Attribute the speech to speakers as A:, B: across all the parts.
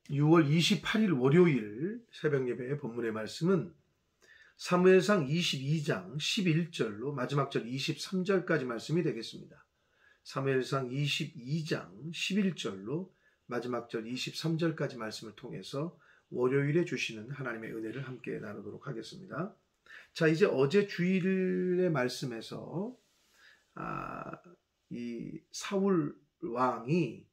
A: 6월 28일 월요일 새벽 예배의 본문의 말씀은 사무엘상 22장 11절로 마지막 절 23절까지 말씀이 되겠습니다. 사무엘상 22장 11절로 마지막 절 23절까지 말씀을 통해서 월요일에 주시는 하나님의 은혜를 함께 나누도록 하겠습니다. 자, 이제 어제 주일의 말씀에서 이 사울 왕을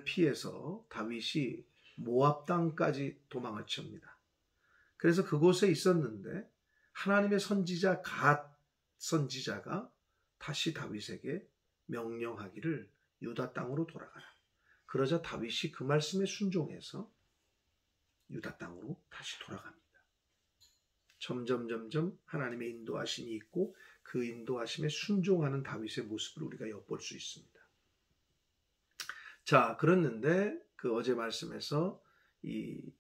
A: 피해서 다윗이 모압 땅까지 도망을 칩니다. 그래서 그곳에 있었는데 하나님의 선지자 갓 선지자가 다시 다윗에게 명령하기를 유다 땅으로 돌아가라. 그러자 다윗이 그 말씀에 순종해서 유다 땅으로 다시 돌아갑니다. 점점 하나님의 인도하심이 있고 그 인도하심에 순종하는 다윗의 모습을 우리가 엿볼 수 있습니다. 자, 그랬는데 그 어제 말씀에서 이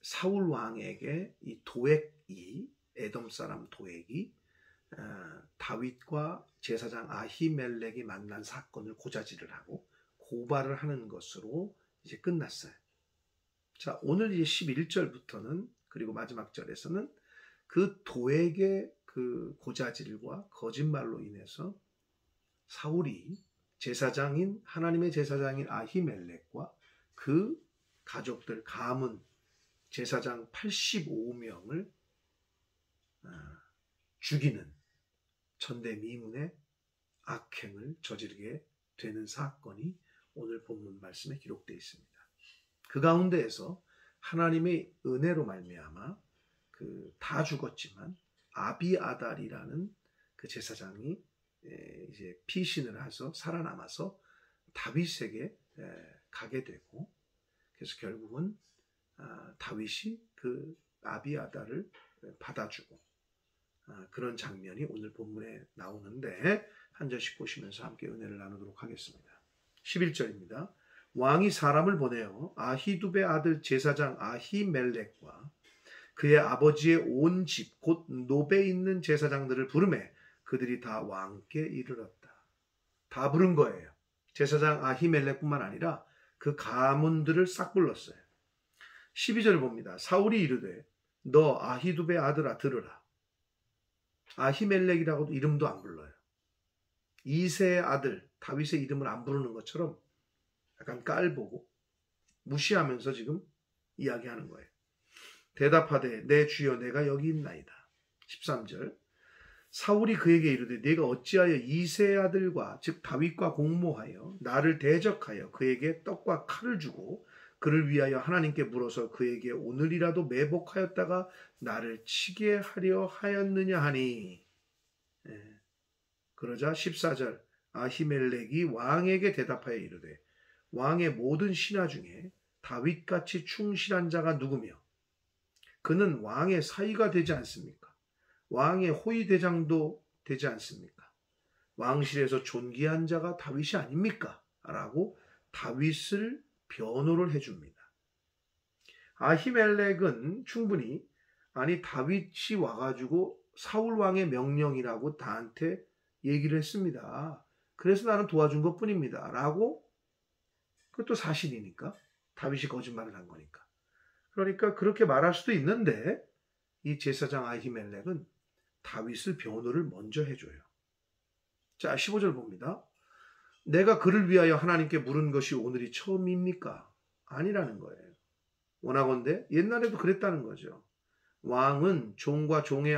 A: 사울 왕에게 이 도액이, 에돔 사람 도액이 다윗과 제사장 아히멜렉이 만난 사건을 고자질을 하고 고발을 하는 것으로 이제 끝났어요. 자, 오늘 이제 11절부터는 그리고 마지막 절에서는 그 도액의 그 고자질과 거짓말로 인해서 사울이 하나님의 제사장인 아히멜렉과 그 가족들 가문 제사장 85명을 죽이는 전대미문의 악행을 저지르게 되는 사건이 오늘 본문 말씀에 기록되어 있습니다. 그 가운데에서 하나님의 은혜로 말미암아 다 죽었지만 아비아달이라는 그 제사장이 이제 피신을 해서 살아남아서 다윗에게 가게 되고, 그래서 결국은 다윗이 그 아비아달을 받아주고 그런 장면이 오늘 본문에 나오는데 한 절씩 보시면서 함께 은혜를 나누도록 하겠습니다. 11절입니다. 왕이 사람을 보내어 아히두베 아들 제사장 아히멜렉과 그의 아버지의 온 집 곧 노베에 있는 제사장들을 부르매 그들이 다 왕께 이르렀다. 다 부른 거예요. 제사장 아히멜렉뿐만 아니라 그 가문들을 싹 불렀어요. 12절 봅니다. 사울이 이르되 너 아히두베 아들아 들으라. 아히멜렉이라고도 이름도 안 불러요. 이새의 아들 다윗의 이름을 안 부르는 것처럼 약간 깔보고 무시하면서 지금 이야기하는 거예요. 대답하되 내 주여 내가 여기 있나이다. 13절 사울이 그에게 이르되 네가 어찌하여 이새의 아들과 즉 다윗과 공모하여 나를 대적하여 그에게 떡과 칼을 주고 그를 위하여 하나님께 물어서 그에게 오늘이라도 매복하였다가 나를 치게 하려 하였느냐 하니. 그러자 14절 아히멜렉이 왕에게 대답하여 이르되 왕의 모든 신하 중에 다윗같이 충실한 자가 누구며 그는 왕의 사위가 되지 않습니까? 왕의 호위대장도 되지 않습니까? 왕실에서 존귀한 자가 다윗이 아닙니까? 라고 다윗을 변호를 해줍니다. 아히멜렉은 충분히 아니 다윗이 와가지고 사울 왕의 명령이라고 나한테 얘기를 했습니다. 그래서 나는 도와준 것뿐입니다. 라고 그것도 사실이니까 다윗이 거짓말을 한 거니까. 그러니까 그렇게 말할 수도 있는데 이 제사장 아히멜렉은 다윗을 변호를 먼저 해줘요. 자, 15절 봅니다. 내가 그를 위하여 하나님께 물은 것이 오늘이 처음입니까? 아니라는 거예요. 원하건대 옛날에도 그랬다는 거죠. 왕은 종과 종의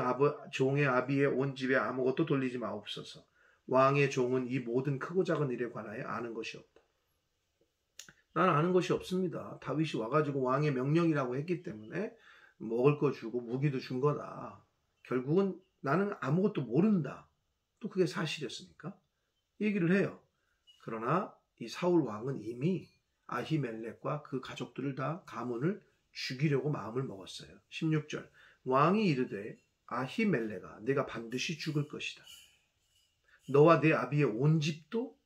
A: 아비의 온 집에 아무것도 돌리지 마옵소서. 왕의 종은 이 모든 크고 작은 일에 관하여 아는 것이 없다. 나는 아는 것이 없습니다. 다윗이 와가지고 왕의 명령이라고 했기 때문에 먹을 거 주고 무기도 준 거다. 결국은 나는 아무것도 모른다. 또 그게 사실이었으니까 얘기를 해요. 그러나 이 사울 왕은 이미 아히멜렉과 그 가족들을 다 가문을 죽이려고 마음을 먹었어요. 16절 왕이 이르되 아히멜렉아 내가 반드시 죽을 것이다. 너와 네 아비의 온 집도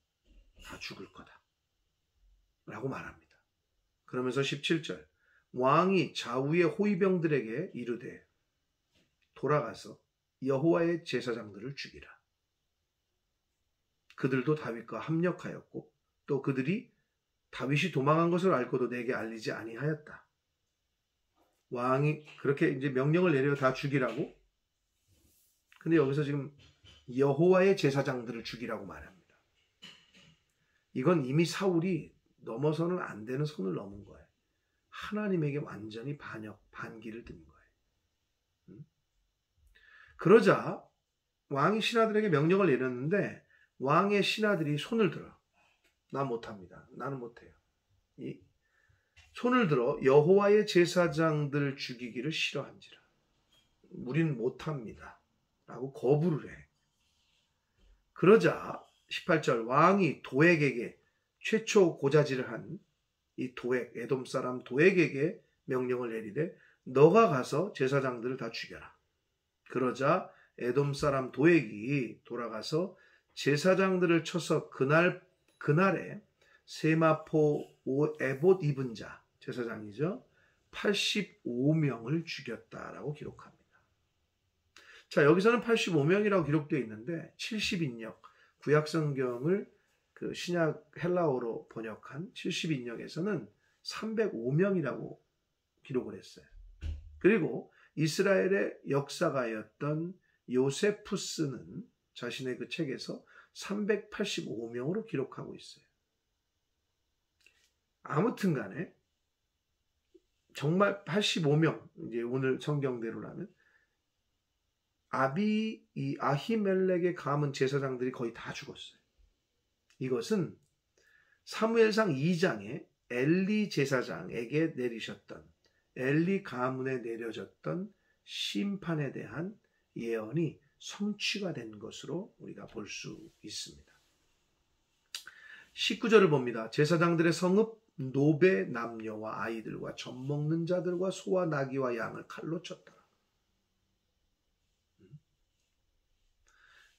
A: 다 죽을 거다. 라고 말합니다. 그러면서 17절 왕이 좌우의 호위병들에게 이르되 돌아가서 여호와의 제사장들을 죽이라. 그들도 다윗과 합력하였고 또 그들이 다윗이 도망한 것을 알고도 내게 알리지 아니하였다. 왕이 그렇게 이제 명령을 내려 다 죽이라고. 근데 여기서 지금 여호와의 제사장들을 죽이라고 말합니다. 이건 이미 사울이 넘어서는 안 되는 선을 넘은 거예요. 하나님에게 완전히 반기를 든 거예요. 그러자 왕이 신하들에게 명령을 내렸는데 왕의 신하들이 손을 들어. 나 못합니다. 나는 못해요. 손을 들어 여호와의 제사장들 죽이기를 싫어한지라. 우리는 못합니다. 라고 거부를 해. 그러자 18절 왕이 도액에게 최초 고자질을 한 이 도액, 에돔 사람 도액에게 명령을 내리되 너가 가서 제사장들을 다 죽여라. 그러자 에돔 사람 도액이 돌아가서 제사장들을 쳐서 그날에 세마포 에봇 입은 자, 제사장이죠. 85명을 죽였다라고 기록합니다. 자, 여기서는 85명이라고 기록되어 있는데 70인역, 구약성경을 그 신약 헬라어로 번역한 70인역에서는 305명이라고 기록을 했어요. 그리고 이스라엘의 역사가였던 요세푸스는 자신의 그 책에서 385명으로 기록하고 있어요. 아무튼 간에 정말 85명, 이제 오늘 성경대로라면 이 아히멜렉의 가문 제사장들이 거의 다 죽었어요. 이것은 사무엘상 2장에 엘리 제사장에게 내리셨던 엘리 가문에 내려졌던 심판에 대한 예언이 성취가 된 것으로 우리가 볼 수 있습니다. 19절을 봅니다. 제사장들의 성읍 노베 남녀와 아이들과 젖 먹는 자들과 소와 나귀와 양을 칼로 쳤더라.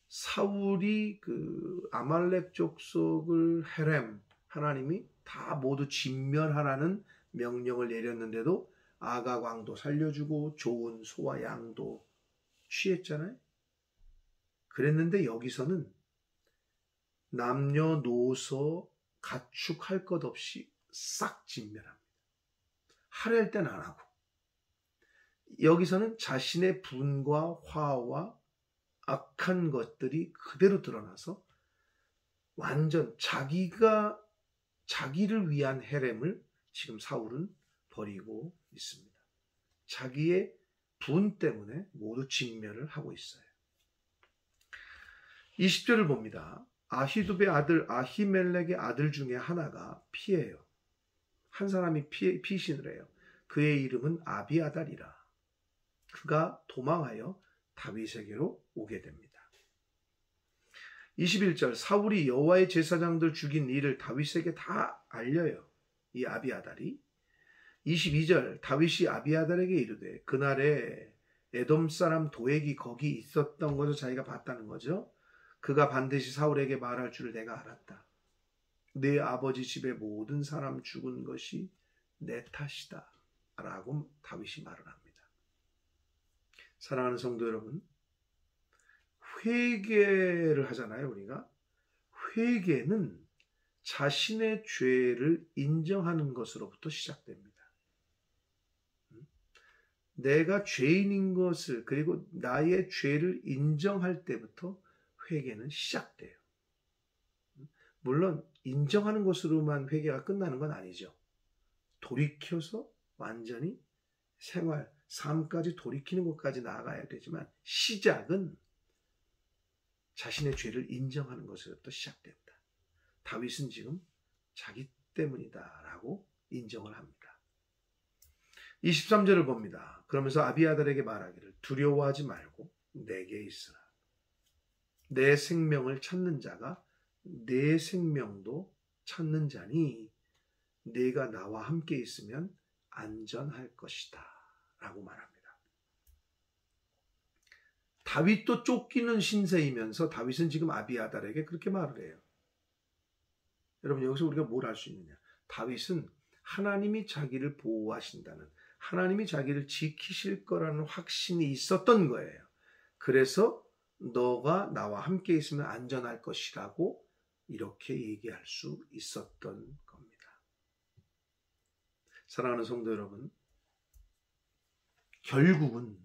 A: 사울이 그 아말렉 족속을 헤렘 하나님이 다 모두 진멸하라는 명령을 내렸는데도 아각 왕도 살려주고 좋은 소와 양도 취했잖아요. 그랬는데 여기서는 남녀노소 가축할 것 없이 싹 진멸합니다. 하랄 땐 안 하고 여기서는 자신의 분과 화와 악한 것들이 그대로 드러나서 완전 자기를 위한 헤렘을 지금 사울은 벌이고 있습니다. 자기의 분 때문에 모두 진멸을 하고 있어요. 20절을 봅니다. 아히두베 아들 아히멜렉의 아들 중에 하나가 피해요. 한 사람이 피신을 해요. 그의 이름은 아비아달이라. 그가 도망하여 다윗에게로 오게 됩니다. 21절 사울이 여호와의 제사장들 죽인 일을 다윗에게 다 알려요. 이 아비아달이. 22절 다윗이 아비아달에게 이르되 그날에 에돔 사람 도액이 거기 있었던 것을 자기가 봤다는 거죠. 그가 반드시 사울에게 말할 줄을 내가 알았다. 내 아버지 집의 모든 사람 죽은 것이 내 탓이다. 라고 다윗이 말을 합니다. 사랑하는 성도 여러분, 회개를 하잖아요, 우리가. 회개는 자신의 죄를 인정하는 것으로부터 시작됩니다. 내가 죄인인 것을, 그리고 나의 죄를 인정할 때부터 회개는 시작돼요. 물론 인정하는 것으로만 회개가 끝나는 건 아니죠. 돌이켜서 완전히 삶까지 돌이키는 것까지 나아가야 되지만 시작은 자신의 죄를 인정하는 것으로부터 시작된다. 다윗은 지금 자기 때문이다라고 인정을 합니다. 23절을 봅니다. 그러면서 아비아달에게 말하기를 두려워하지 말고 내게 있으라. 내 생명을 찾는 자가 내 생명도 찾는 자니 네가 나와 함께 있으면 안전할 것이다 라고 말합니다. 다윗도 쫓기는 신세이면서 다윗은 지금 아비아달에게 그렇게 말을 해요. 여러분 여기서 우리가 뭘 알 수 있느냐? 다윗은 하나님이 자기를 보호하신다는, 하나님이 자기를 지키실 거라는 확신이 있었던 거예요. 그래서 너가 나와 함께 있으면 안전할 것이라고 이렇게 얘기할 수 있었던 겁니다. 사랑하는 성도 여러분, 결국은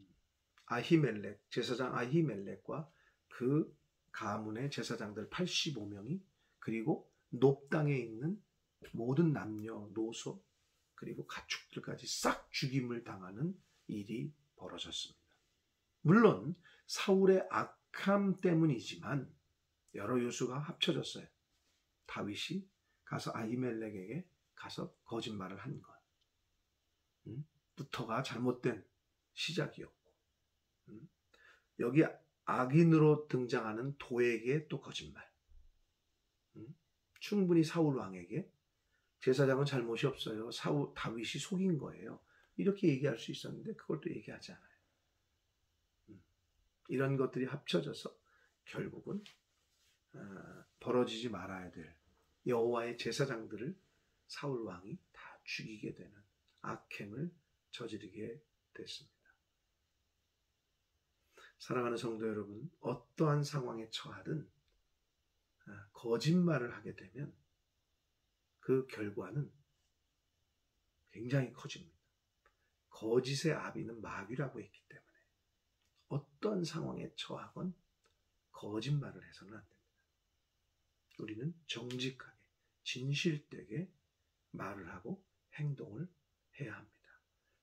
A: 아히멜렉, 제사장 아히멜렉과 그 가문의 제사장들 85명이 그리고 높당에 있는 모든 남녀노소 그리고 가축들까지 싹 죽임을 당하는 일이 벌어졌습니다. 물론 사울의 악함 때문이지만 여러 요소가 합쳐졌어요. 다윗이 가서 아히멜렉에게 가서 거짓말을 한 것 부터가 잘못된 시작이었고, 여기 악인으로 등장하는 도에게 또 거짓말, 충분히 사울 왕에게 제사장은 잘못이 없어요, 다윗이 속인 거예요, 이렇게 얘기할 수 있었는데 그걸 또 얘기하지 않아요. 이런 것들이 합쳐져서 결국은 벌어지지 말아야 될 여호와의 제사장들을 사울 왕이 다 죽이게 되는 악행을 저지르게 됐습니다. 사랑하는 성도 여러분, 어떠한 상황에 처하든 거짓말을 하게 되면 그 결과는 굉장히 커집니다. 거짓의 아비는 마귀라고 했기 때문에 어떤 상황에 처하건 거짓말을 해서는 안 됩니다. 우리는 정직하게 진실되게 말을 하고 행동을 해야 합니다.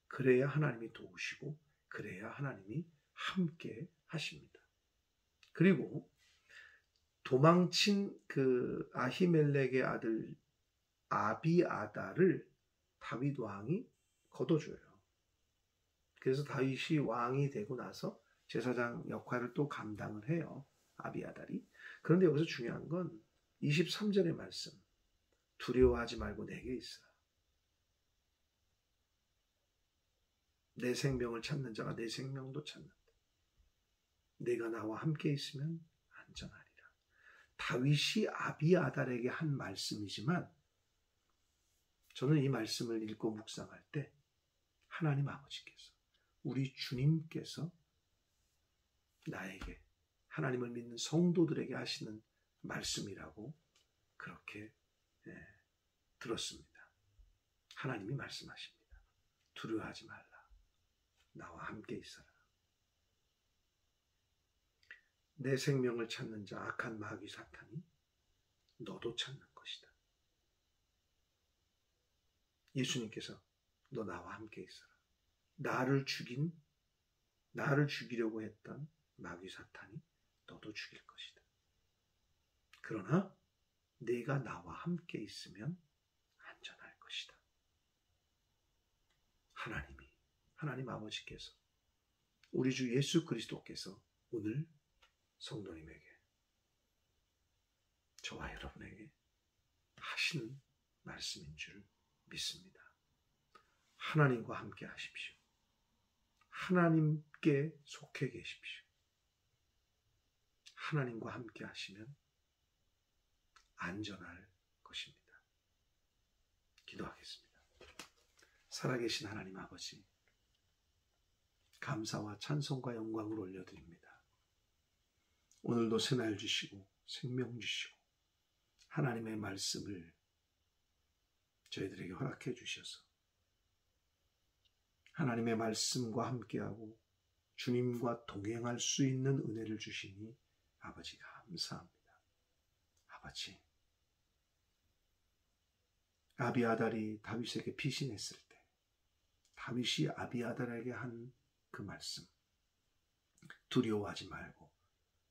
A: 그래야 하나님이 도우시고 그래야 하나님이 함께 하십니다. 그리고 도망친 그 아히멜렉의 아들 아비아달을 다윗 왕이 거둬줘요. 그래서 다윗이 왕이 되고 나서 제사장 역할을 또 감당을 해요, 아비아달이. 그런데 여기서 중요한 건 23절의 말씀, 두려워하지 말고 내게 있어. 내 생명을 찾는 자가 내 생명도 찾는다. 내가 나와 함께 있으면 안전하리라. 다윗이 아비아달에게 한 말씀이지만 저는 이 말씀을 읽고 묵상할 때 하나님 아버지께서, 우리 주님께서 나에게, 하나님을 믿는 성도들에게 하시는 말씀이라고 그렇게 들었습니다. 하나님이 말씀하십니다. 두려워하지 말라. 나와 함께 있어라. 내 생명을 찾는 자 악한 마귀 사탄이 너도 찾는 것이다. 예수님께서 너 나와 함께 있어라. 나를 죽이려고 했던 마귀 사탄이 너도 죽일 것이다. 그러나 네가 나와 함께 있으면 안전할 것이다. 하나님 아버지께서, 우리 주 예수 그리스도께서 오늘 성도님에게, 저와 여러분에게 하시는 말씀인 줄 믿습니다. 하나님과 함께 하십시오. 하나님께 속해 계십시오. 하나님과 함께 하시면 안전할 것입니다. 기도하겠습니다. 살아계신 하나님 아버지, 감사와 찬송과 영광을 올려드립니다. 오늘도 새날 주시고 생명 주시고 하나님의 말씀을 저희들에게 허락해 주셔서 하나님의 말씀과 함께하고 주님과 동행할 수 있는 은혜를 주시니 아버지 감사합니다. 아버지, 아비아달이 다윗에게 피신했을 때 다윗이 아비아달에게 한 그 말씀, 두려워하지 말고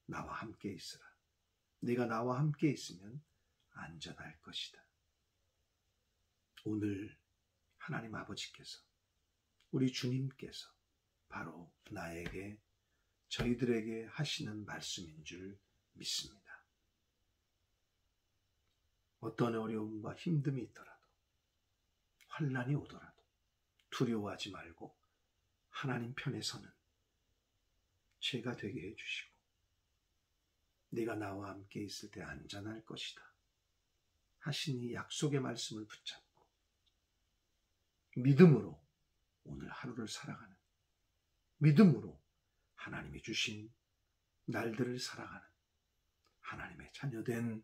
A: 나와 함께 있으라. 네가 나와 함께 있으면 안전할 것이다. 오늘 하나님 아버지께서, 우리 주님께서 바로 나에게, 저희들에게 하시는 말씀인 줄 믿습니다. 어떤 어려움과 힘듦이 있더라도, 환난이 오더라도 두려워하지 말고 하나님 편에 서는 죄가 되게 해주시고, 네가 나와 함께 있을 때 안전할 것이다 하신 이 약속의 말씀을 붙잡고 믿음으로 오늘 하루를 살아가는, 믿음으로 하나님이 주신 날들을 살아가는 하나님의 자녀된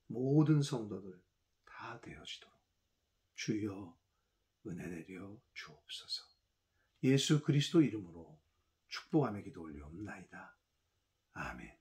A: 모든 성도들 다 되어지도록 주여 은혜 내려 주옵소서. 예수 그리스도 이름으로 축복하며 기도 올리옵나이다. 아멘.